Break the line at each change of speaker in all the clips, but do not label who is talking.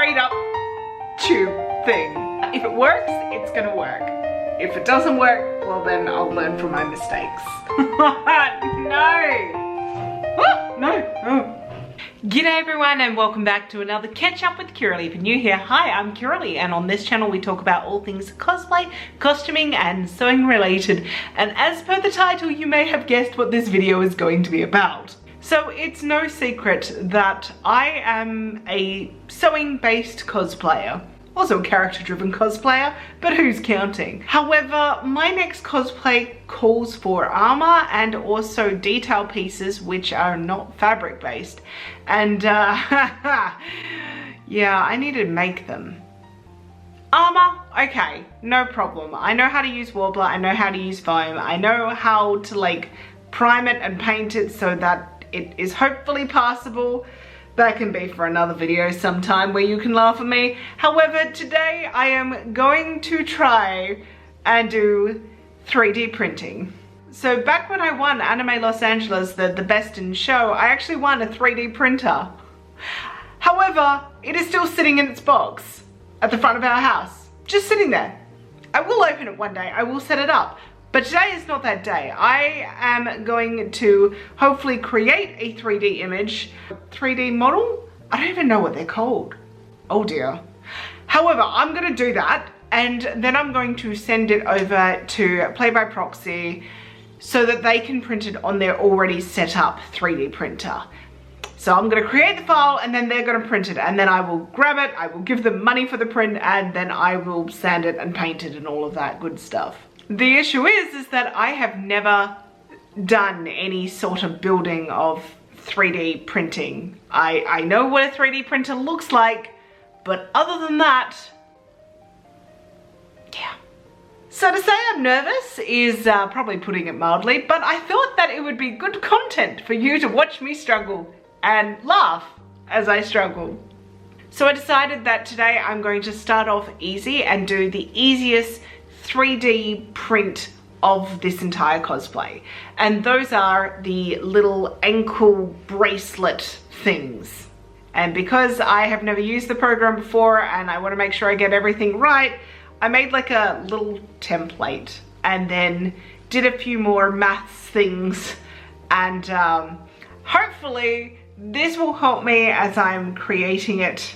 straight up tube thing. If it works, it's gonna work. If it doesn't work, well then I'll learn from my mistakes. No. G'day everyone and welcome back to another Catch Up with Kiralee. If you're new here, hi, I'm Kiralee, and on this channel we talk about all things cosplay, costuming and sewing related. And as per the title, you may have guessed what this video is going to be about. So it's no secret that I am a sewing based cosplayer. Also a character-driven cosplayer, but who's counting? However, my next cosplay calls for armor and also detail pieces which are not fabric-based. And yeah, I need to make them. Armor, okay, no problem. I know how to use Warbler, I know how to use foam, I know how to like prime it and paint it so that it is hopefully passable. That can be for another video sometime where you can laugh at me. However, today I am going to try and do 3D printing. So back when I won Anime Los Angeles, the Best in Show, I actually won a 3D printer. However, it is still sitting in its box at the front of our house, just sitting there. I will open it one day, I will set it up. But today is not that day. I am going to hopefully create a 3D image, 3D model. I don't even know what they're called. Oh dear. However, I'm gonna do that and then I'm going to send it over to By Proxy so that they can print it on their already set up 3D printer. So I'm gonna create the file and then they're gonna print it and then I will grab it, I will give them money for the print and then I will sand it and paint it and all of that good stuff. The issue is that I have never done any sort of building of 3D printing. I know what a 3D printer looks like, but other than that, yeah. So to say I'm nervous is probably putting it mildly, but I thought that it would be good content for you to watch me struggle and laugh as I struggle. So I decided that today I'm going to start off easy and do the easiest 3D print of this entire cosplay, and those are the little ankle bracelet things. And because I have never used the program before and I want to make sure I get everything right, I made like a little template and then did a few more maths things, and hopefully this will help me as I'm creating it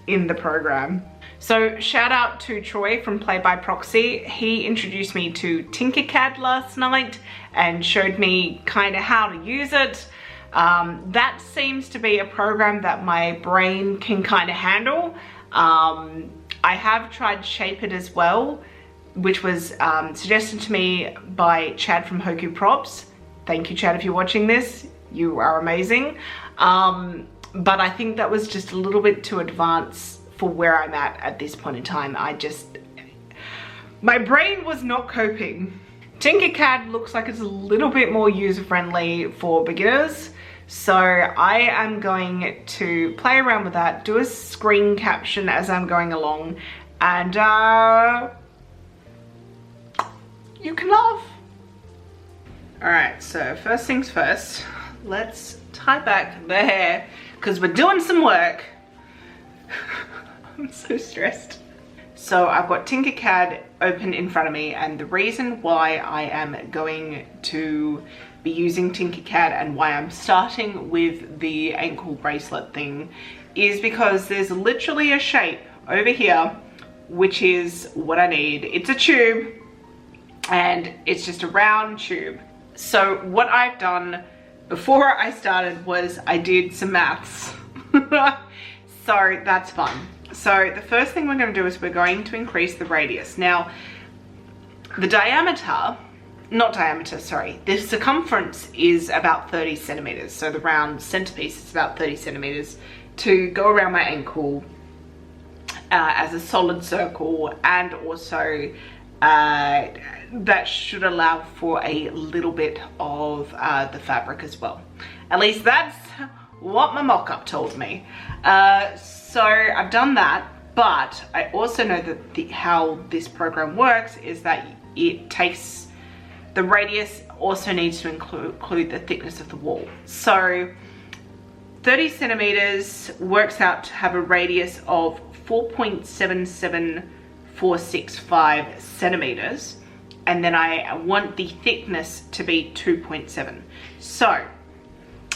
in the program. So shout out to Troy from By Proxy. He introduced me to Tinkercad last night and showed me kind of how to use it. That seems to be a program that my brain can kind of handle. I have tried Shape It as well, which was suggested to me by Chad from Hoku Props. Thank you, Chad, if you're watching this. You are amazing. But I think that was just a little bit too advanced for where I'm at this point in time. My brain was not coping. Tinkercad looks like it's a little bit more user-friendly for beginners. So I am going to play around with that, do a screen caption as I'm going along, and you can laugh. All right, so first things first, let's tie back the hair because we're doing some work. I'm so stressed. So I've got Tinkercad open in front of me, and the reason why I am going to be using Tinkercad and why I'm starting with the ankle bracelet thing is because there's literally a shape over here which is what I need. It's a tube and it's just a round tube. So what I've done before I started was I did some maths. So that's fun. So the first thing we're going to do is we're going to increase the radius. Now, the the circumference is about 30 centimeters. So the round centerpiece is about 30 centimeters to go around my ankle as a solid circle, and also that should allow for a little bit of the fabric as well. At least that's what my mock-up told me. So I've done that, but I also know that how this program works is that it takes the radius, also needs to include the thickness of the wall. So 30 centimeters works out to have a radius of 4.77465 centimeters. And then I want the thickness to be 2.7. So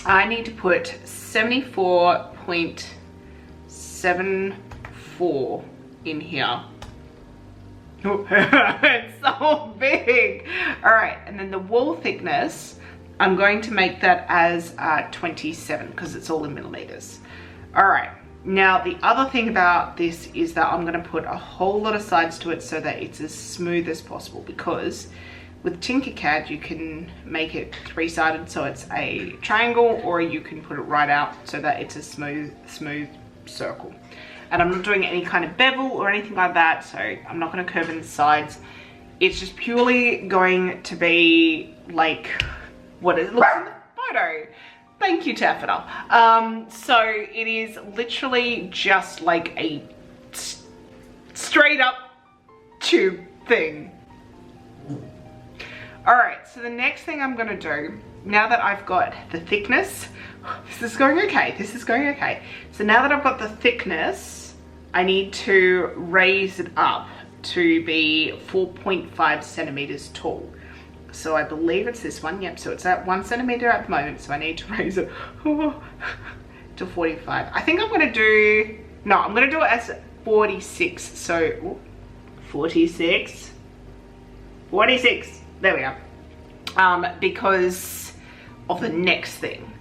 I need to put 74.74 in here. It's so big. All right, and then the wall thickness, I'm going to make that as 27 because it's all in millimeters. All right, now the other thing about this is that I'm going to put a whole lot of sides to it so that it's as smooth as possible, because with Tinkercad you can make it three-sided so it's a triangle, or you can put it right out so that it's a smooth circle. And I'm not doing any kind of bevel or anything like that, so I'm not going to curve in the sides. It's just purely going to be like what it looks in the photo. Thank you, Taffeta. So it is literally just like a straight up tube thing. All right, so the next thing I'm gonna do, now that I've got the thickness, this is going okay, this is going okay. So now that I've got the thickness, I need to raise it up to be 4.5 centimeters tall. So I believe it's this one, yep, so it's at 1 centimeter at the moment, so I need to raise it to 45. I think I'm gonna do, no, I'm gonna do it as 46, so 46, there we go, because of the next thing.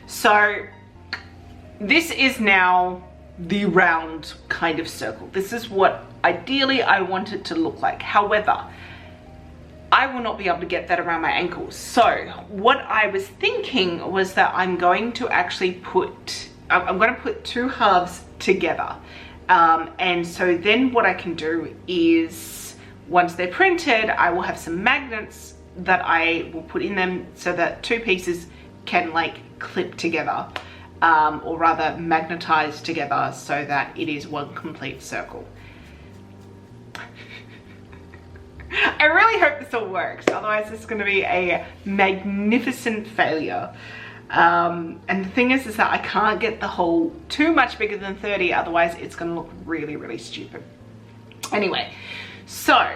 So this is now the round kind of circle. This is what ideally I want it to look like. However, I will not be able to get that around my ankles. So what I was thinking was that I'm going to actually put, I'm going to put two halves together. And so then what I can do is, once they're printed, I will have some magnets that I will put in them so that two pieces can like clip together, or rather magnetize together so that it is one complete circle. I really hope this all works, otherwise it's going to be a magnificent failure. And the thing is that I can't get the hole too much bigger than 30, otherwise it's going to look really, really stupid. Anyway, so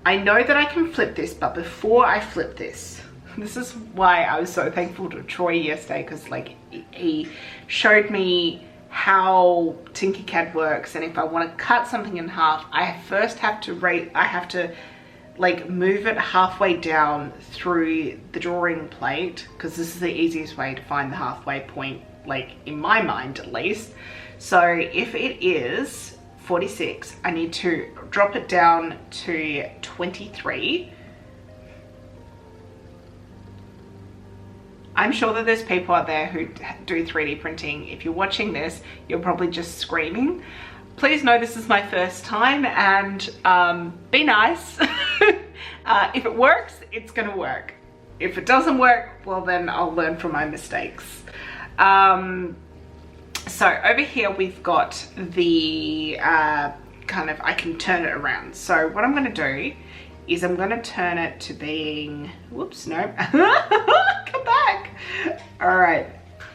I know that I can flip this, but before I flip this, this is why I was so thankful to Troy yesterday, because like he showed me how Tinkercad works, and if I want to cut something in half, I first have to like move it halfway down through the drawing plate, because this is the easiest way to find the halfway point, like in my mind at least. So if it is 46, I need to drop it down to 23. I'm sure that there's people out there who do 3D printing. If you're watching this, you're probably just screaming. Please know this is my first time, and be nice. If it works, it's gonna work. If it doesn't work, well then I'll learn from my mistakes. So over here we've got the kind of, I can turn it around. So what I'm gonna do is I'm gonna turn it to being, whoops, no, come back. All right,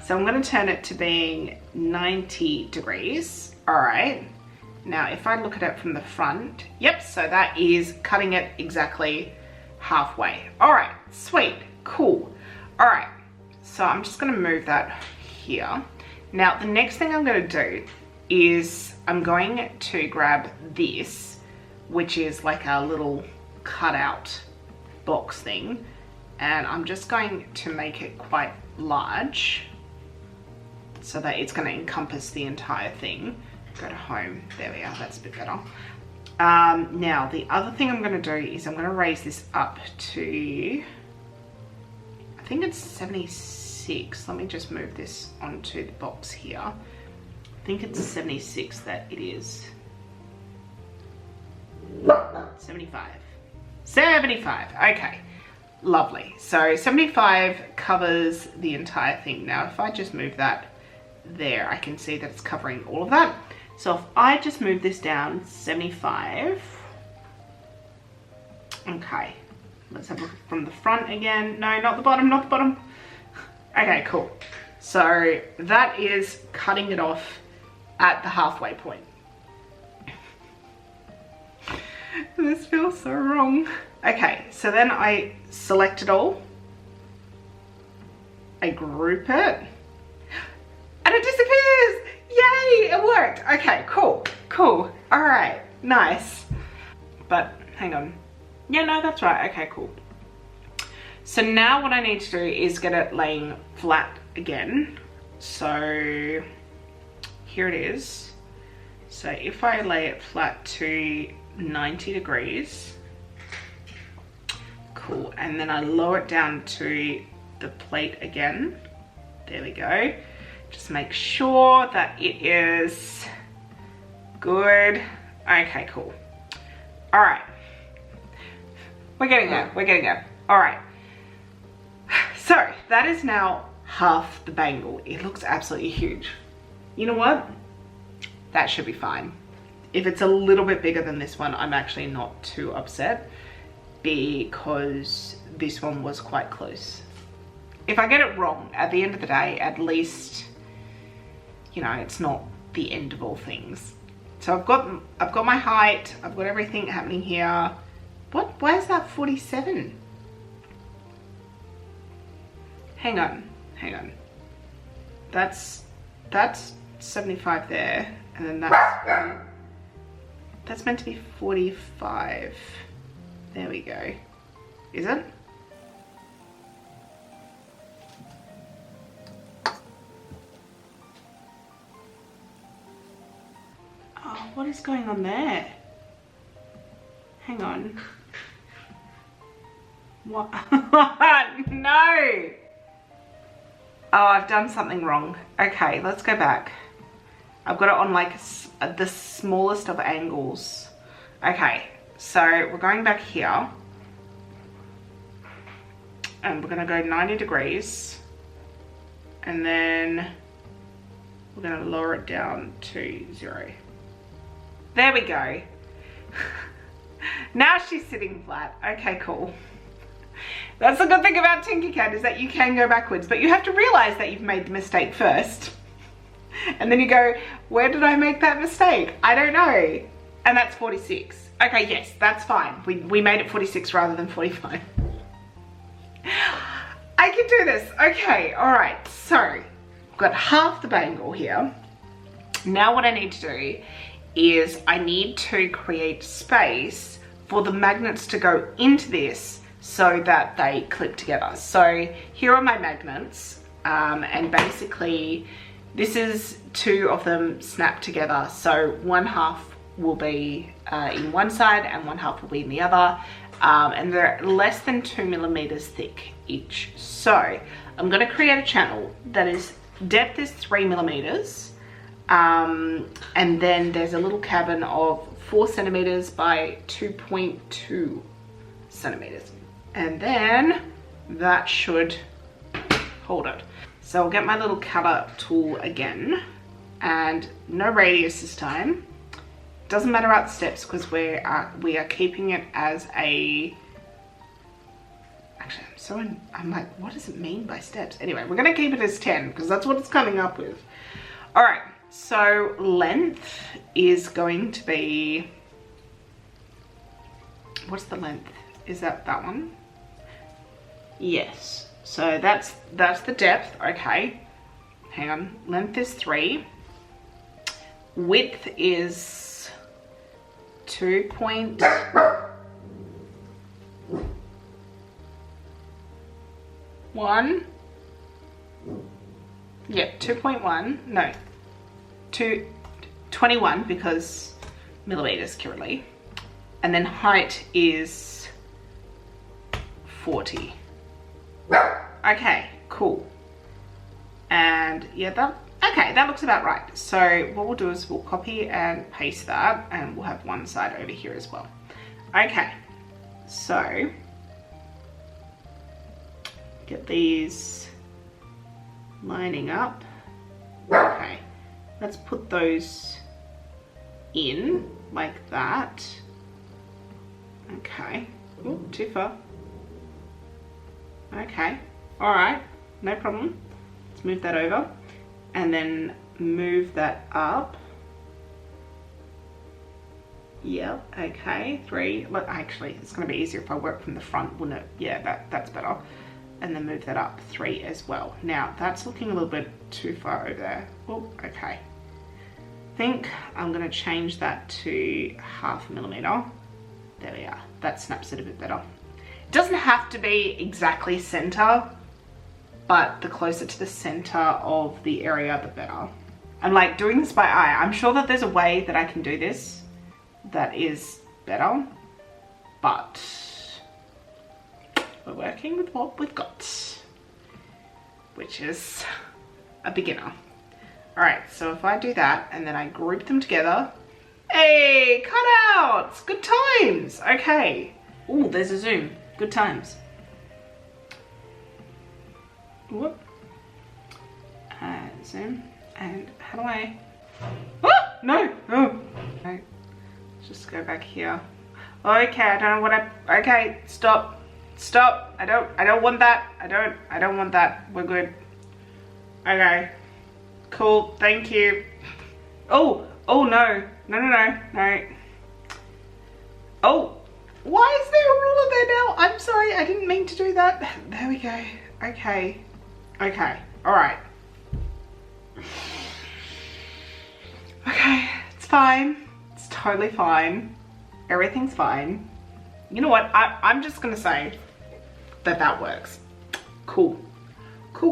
so I'm gonna turn it to being 90 degrees. All right, now if I look at it from the front, yep, so that is cutting it exactly halfway. All right, sweet, cool. All right, so I'm just gonna move that here. Now the next thing I'm gonna do is I'm going to grab this, which is like a little cutout box thing, and I'm just going to make it quite large so that it's going to encompass the entire thing. Go to home, there we are, that's a bit better. Now the other thing I'm going to do is I'm going to raise this up to, I think it's 76. Let me just move this onto the box here. I think it's 76 that it is. 75. 75, okay, lovely. So 75 covers the entire thing. Now if I just move that there, I can see that it's covering all of that. So if I just move this down 75, okay, let's have a look from the front again. No, not the bottom, not the bottom. Okay, cool. So that is cutting it off at the halfway point. This feels so wrong. Okay, so then I select it all. I group it. And it disappears! Yay, it worked. Okay, cool, cool. All right, nice. But hang on. Yeah, no, that's right. Okay, cool. So now what I need to do is get it laying flat again. So here it is. So if I lay it flat to 90 degrees, cool, and then I lower it down to the plate again. There we go. Just make sure that it is good. Okay, cool. All right. We're getting there, we're getting there. All right. So that is now half the bangle. It looks absolutely huge. You know what? That should be fine. If it's a little bit bigger than this one, I'm actually not too upset because this one was quite close. If I get it wrong, at the end of the day, at least, you know, it's not the end of all things. So I've got my height, I've got everything happening here. What? Why is that 47? Hang on, hang on. That's 75 there, and then that's meant to be 45. There we go. Is it? Oh, what is going on there? Hang on. What? No! Oh, I've done something wrong. Okay, let's go back. I've got it on like the smallest of angles. Okay, so we're going back here. And we're gonna go 90 degrees. And then we're gonna lower it down to 0. There we go. Now she's sitting flat. Okay, cool. That's the good thing about Tinkercad, is that you can go backwards, but you have to realize that you've made the mistake first. And then you go, where did I make that mistake? I don't know. And that's 46. Okay, yes, that's fine. We made it 46 rather than 45. I can do this. Okay, all right. So I've got half the bangle here. Now what I need to do is I need to create space for the magnets to go into this so that they clip together. So here are my magnets, and basically this is 2 of them snapped together. So one half will be in one side and one half will be in the other, and they're less than 2 millimeters thick each. So I'm going to create a channel that is depth is 3 millimeters, and then there's a little cabin of 4 centimeters by 2.2 centimeters. And then that should hold it. So I'll get my little cutter tool again, and no radius this time. Doesn't matter about steps because we are keeping it as a, actually I'm like, what does it mean by steps? Anyway, we're gonna keep it as 10 because that's what it's coming up with. All right, so length is going to be, what's the length? Is that one? Yes, so that's the depth. Okay, hang on, length is 3, width is 2.1. Yeah, 2.1, no, 21 because millimeters currently, and then height is 40. Okay, cool. And yeah, that looks about right. So what we'll do is we'll copy and paste that, and we'll have one side over here as well. Okay, so get these lining up. Okay, let's put those in like that. Okay, ooh, too far. Okay, all right, no problem. Let's Let's move that over and then move that up. Yep, okay, 3. Look, actually, it's going to be easier if I work from the front, wouldn't it? Yeah, that's better. And then move that up 3 as well. Now, that's looking a little bit too far over there. Oh, okay. I think I'm going to change that to 0.5 millimeter. There we are. That snaps it a bit better. It doesn't have to be exactly center, but the closer to the center of the area, the better. I'm like doing this by eye. I'm sure that there's a way that I can do this that is better, but we're working with what we've got, which is a beginner. All right, so if I do that and then I group them together, hey, cutouts, good times. Okay. Oh, there's a zoom, good times. Whoop. Zoom, and how do I, oh, no, oh. No. Just go back here. Okay, I don't know what okay, stop. Stop. I don't want that. I don't want that. We're good. Okay. Cool. Thank you. Oh, no. No. Oh, why is there a ruler there now? I'm sorry, I didn't mean to do that. There we go. Okay. All right. Okay, it's fine. It's totally fine. Everything's fine. You know what? I'm just gonna say that works. Cool. All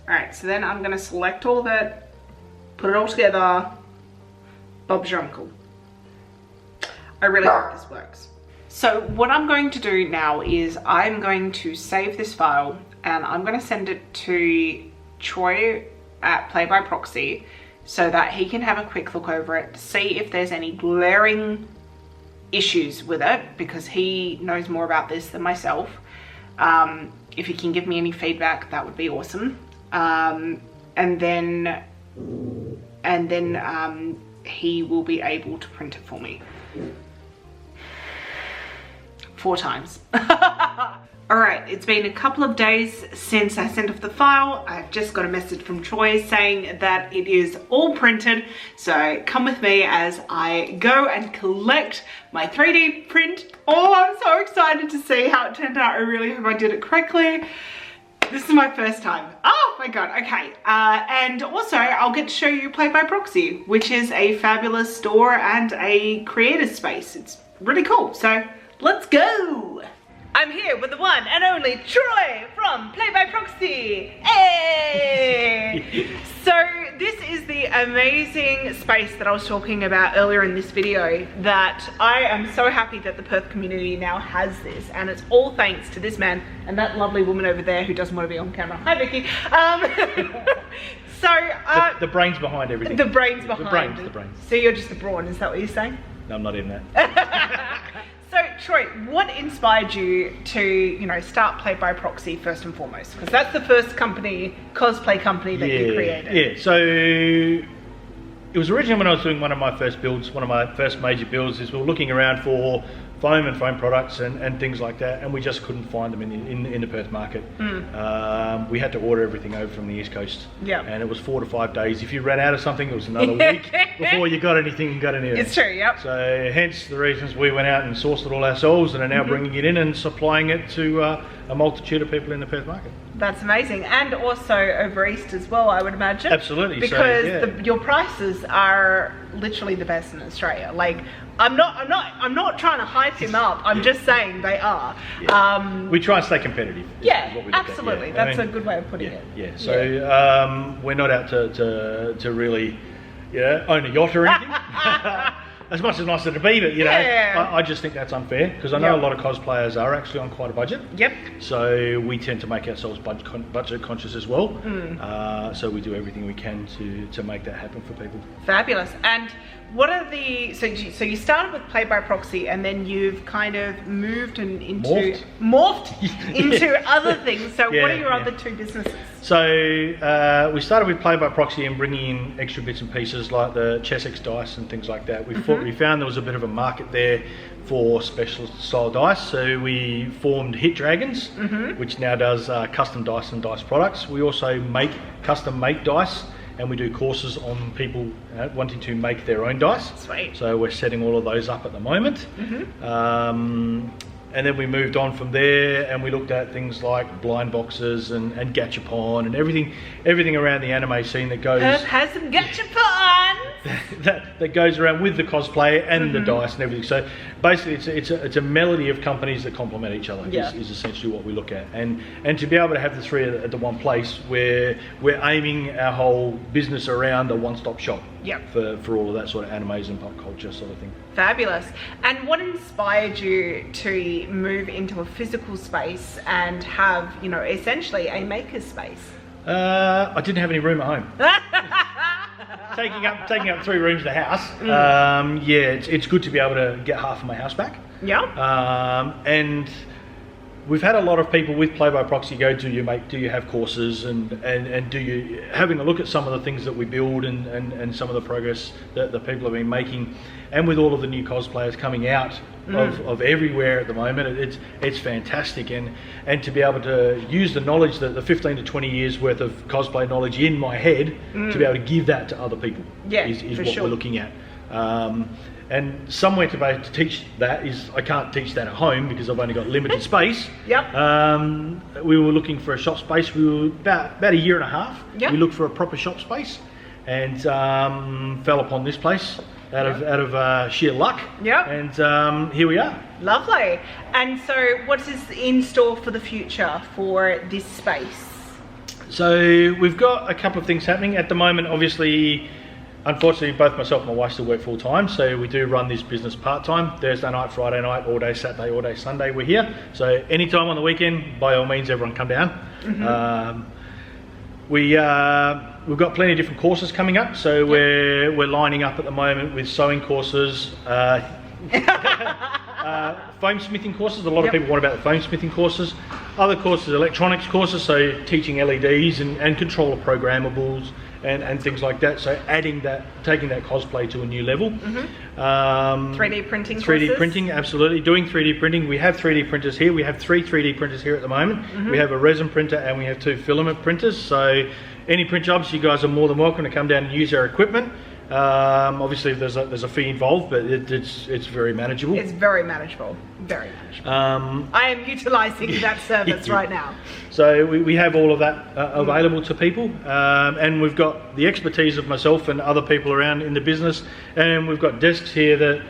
right, so then I'm gonna select all of it, put it all together. Bob's your uncle. I really hope this works. So what I'm going to do now is I'm going to save this file and I'm going to send it to Troy at By Proxy so that he can have a quick look over it, see if there's any glaring issues with it, because he knows more about this than myself. If he can give me any feedback, that would be awesome. And then he will be able to print it for me 4 times. All right, it's been a couple of days since I sent off the file. I've just got a message from Troy saying that it is all printed. So come with me as I go and collect my 3D print. Oh, I'm so excited to see how it turned out. I really hope I did it correctly. This is my first time. Oh my God, okay. And also I'll get to show you By Proxy, which is a fabulous store and a creator space. It's really cool, so let's go. I'm here with the one and only Troy from By Proxy. Hey! So this is the amazing space that I was talking about earlier in this video, that I am so happy that the Perth community now has this, and it's all thanks to this man and that lovely woman over there who doesn't want to be on camera. Hi, Vicky. The brains behind everything. The brains behind. The brains. So you're just the brawn, is that what you're saying?
No, I'm not in that.
So Troy, what inspired you to, you know, start By Proxy first and foremost? Because that's the first company, cosplay company that you created.
Yeah, so it was originally when I was doing one of my first builds, one of my first major builds, is we were looking around for foam and foam products and things like that, and we just couldn't find them in the Perth market. We had to order everything over from the East Coast, and it was 4 to 5 days. If you ran out of something, it was another week before you got anything and got any of it.
It's true, yep.
So hence the reasons we went out and sourced it all ourselves and are now bringing it in and supplying it to a multitude of people in the Perth market.
That's amazing, and also over East as well, I would imagine.
Absolutely,
because your prices are literally the best in Australia. Like, I'm not trying to hype him up. I'm just saying they are.
Yeah. We try and stay competitive.
Yeah, absolutely. That's a good way of putting it.
Yeah. So we're not out to really, own a yacht or anything. As much as nice as it be, but I just think that's unfair, because I know a lot of cosplayers are actually on quite a budget.
Yep.
So we tend to make ourselves budget conscious as well. So we do everything we can to make that happen for people.
Fabulous. And what are the so you started with By Proxy, and then you've kind of moved into morphed into other things. So what are your other 2 businesses?
So we started with By Proxy and bringing in extra bits and pieces like the Chessex dice and things like that. We what we found, there was a bit of a market there for specialist style dice, so we formed Hit Dragons, which now does custom dice and dice products. We also make custom make dice, and we do courses on people wanting to make their own dice.
Sweet.
So we're setting all of those up at the moment. And then we moved on from there, and we looked at things like blind boxes and gachapon and everything around the anime scene that goes.
Perth has some gachapon.
that goes around with the cosplay and the dice and everything. So basically, it's a melody of companies that complement each other. Is essentially what we look at, and to be able to have the three at the one place, where we're aiming our whole business around a one-stop shop. For all of that sort of animes and pop culture sort of thing.
Fabulous. And what inspired you to move into a physical space and have, you know, essentially a maker's space?
I didn't have any room at home. taking up 3 rooms of the house. It's good to be able to get half of my house back. And we've had a lot of people with By Proxy go, do you have courses, and do you, having a look at some of the things that we build and some of the progress that the people have been making, and with all of the new cosplayers coming out of everywhere at the moment, it's fantastic, and to be able to use the knowledge, that the 15 to 20 years worth of cosplay knowledge in my head, to be able to give that to other people is what we're looking at. And somewhere to be able to teach that is, I can't teach that at home because I've only got limited space. We were looking for a shop space. We were about a year and a half. We looked for a proper shop space, and fell upon this place out of sheer luck. And here we are.
Lovely. And so what is in store for the future for this space?
So we've got a couple of things happening at the moment. Obviously, unfortunately, both myself and my wife still work full time, so we do run this business part time. Thursday night, Friday night, all day Saturday, all day Sunday, we're here. So anytime on the weekend, by all means, everyone come down. We've got plenty of different courses coming up, so we're lining up at the moment with sewing courses, foam smithing courses. A lot of people want about the foam smithing courses. Other courses, electronics courses, so teaching LEDs and controller programmables and things like that. So taking that cosplay to a new level.
3D printing.
3D printing, absolutely. Doing 3D printing. We have 3D printers here. We have 3 3D printers here at the moment. We have a resin printer and we have 2 filament printers. So any print jobs, you guys are more than welcome to come down and use our equipment. Obviously there's a fee involved, but it's very manageable. It's very manageable, very manageable. I am utilising that service right now. So we have all of that available to people, and we've got the expertise of myself and other people around in the business, and we've got desks here that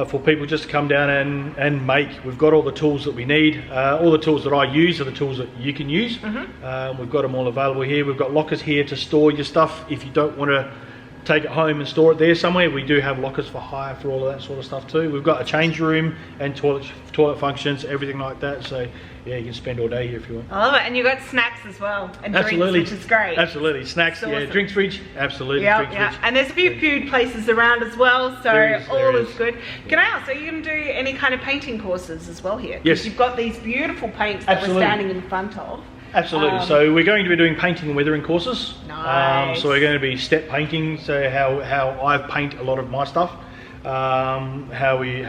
for people just to come down and make. We've got all the tools that we need. All the tools that I use are the tools that you can use. We've got them all available here. We've got lockers here to store your stuff if you don't want to take it home and store it there somewhere. We do have lockers for hire for all of that sort of stuff too. We've got a change room and toilet functions, everything like that. So yeah, you can spend all day here if you want. I love it. And you've got snacks as well, and drinks, which is great. Absolutely, snacks. Awesome. Yeah, drinks fridge. Absolutely. Fridge. And there's a few food places around as well, so all is good. Can I ask, are you going to do any kind of painting courses as well here? Yes. You've got these beautiful paints that we're standing in front of. Absolutely. So we're going to be doing painting and weathering courses. Nice. So we're going to be step painting. So how I paint a lot of my stuff. How we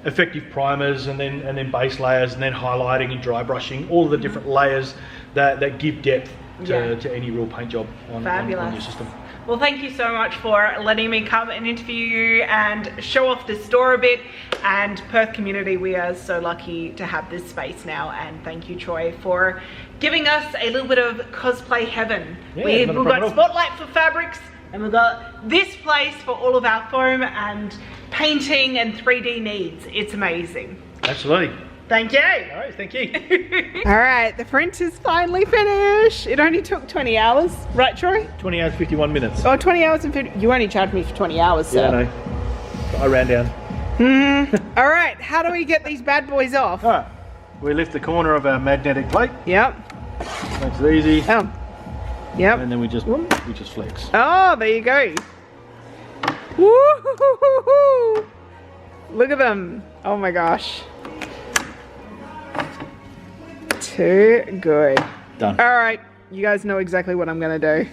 effective primers and then base layers and then highlighting and dry brushing. All of the different layers that give depth to any real paint job on your system. Well, thank you so much for letting me come and interview you and show off this store a bit. And Perth community, we are so lucky to have this space now. And thank you, Troy, for giving us a little bit of cosplay heaven. We've got Spotlight for fabrics, and we've got this place for all of our foam and painting and 3D needs. It's amazing. Absolutely. Thank you. All right, thank you. All right, the print is finally finished. It only took 20 hours, right, Troy? 20 hours, 51 minutes. Oh, 20 hours and 50. You only charged me for 20 hours, so. Yeah, I know. I ran down. All right, how do we get these bad boys off? All right, we lift the corner of our magnetic plate. Yep. Makes it easy. Oh. Yep. And then we just flex. Oh, there you go. Woo-hoo-hoo-hoo-hoo. Look at them. Oh my gosh. Too good. Done. All right, you guys know exactly what I'm gonna do.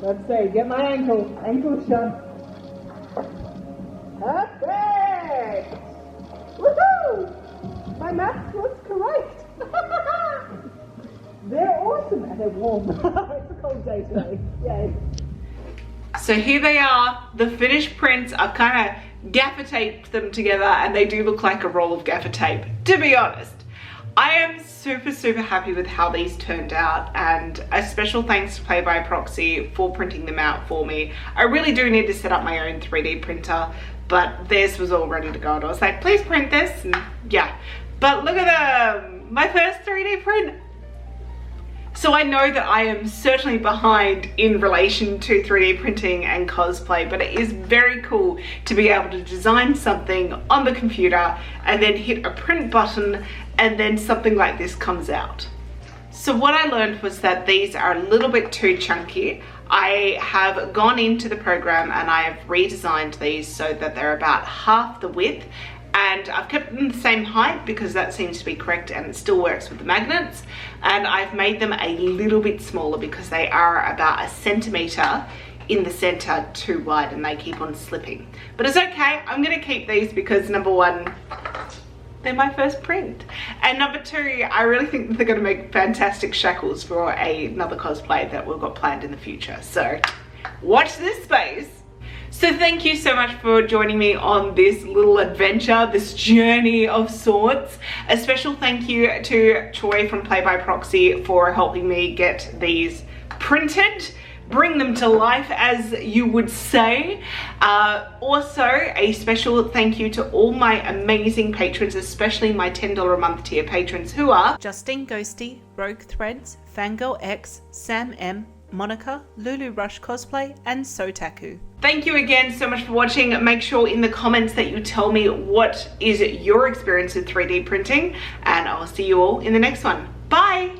Let's see, get my ankle shut.
Perfect! Woohoo! My math was correct. They're awesome and they're warm. It's a cold day today. Yay.
So here they are, the finished prints. I've kind of gaffer taped them together and they do look like a roll of gaffer tape, to be honest. I am super happy with how these turned out, and a special thanks to By Proxy for printing them out for me. I really do need to set up my own 3D printer, but theirs was all ready to go and I was like, please print this, and yeah. But look at them, my first 3D print. So I know that I am certainly behind in relation to 3D printing and cosplay, but it is very cool to be able to design something on the computer and then hit a print button and then something like this comes out. So what I learned was that these are a little bit too chunky. I have gone into the program and I have redesigned these so that they're about half the width, and I've kept them the same height because that seems to be correct and it still works with the magnets, and I've made them a little bit smaller because they are about 1 centimeter in the center too wide and they keep on slipping. But it's okay, I'm gonna keep these because number one, they're my first print, and number two, I really think that they're gonna make fantastic shackles for another cosplay that we've got planned in the future. So watch this space. So thank you so much for joining me on this little adventure, this journey of sorts. A special thank you to Troy from By Proxy for helping me get these printed, bring them to life as you would say. Also a special thank you to all my amazing patrons, especially my $10 a month tier patrons, who are Justine Ghosty, Rogue Threads, Fangirl X, Sam M, Monica, Lulu Rush Cosplay, and Sotaku. Thank you again so much for watching. Make sure in the comments that you tell me what is your experience with 3D printing, and I'll see you all in the next one. Bye!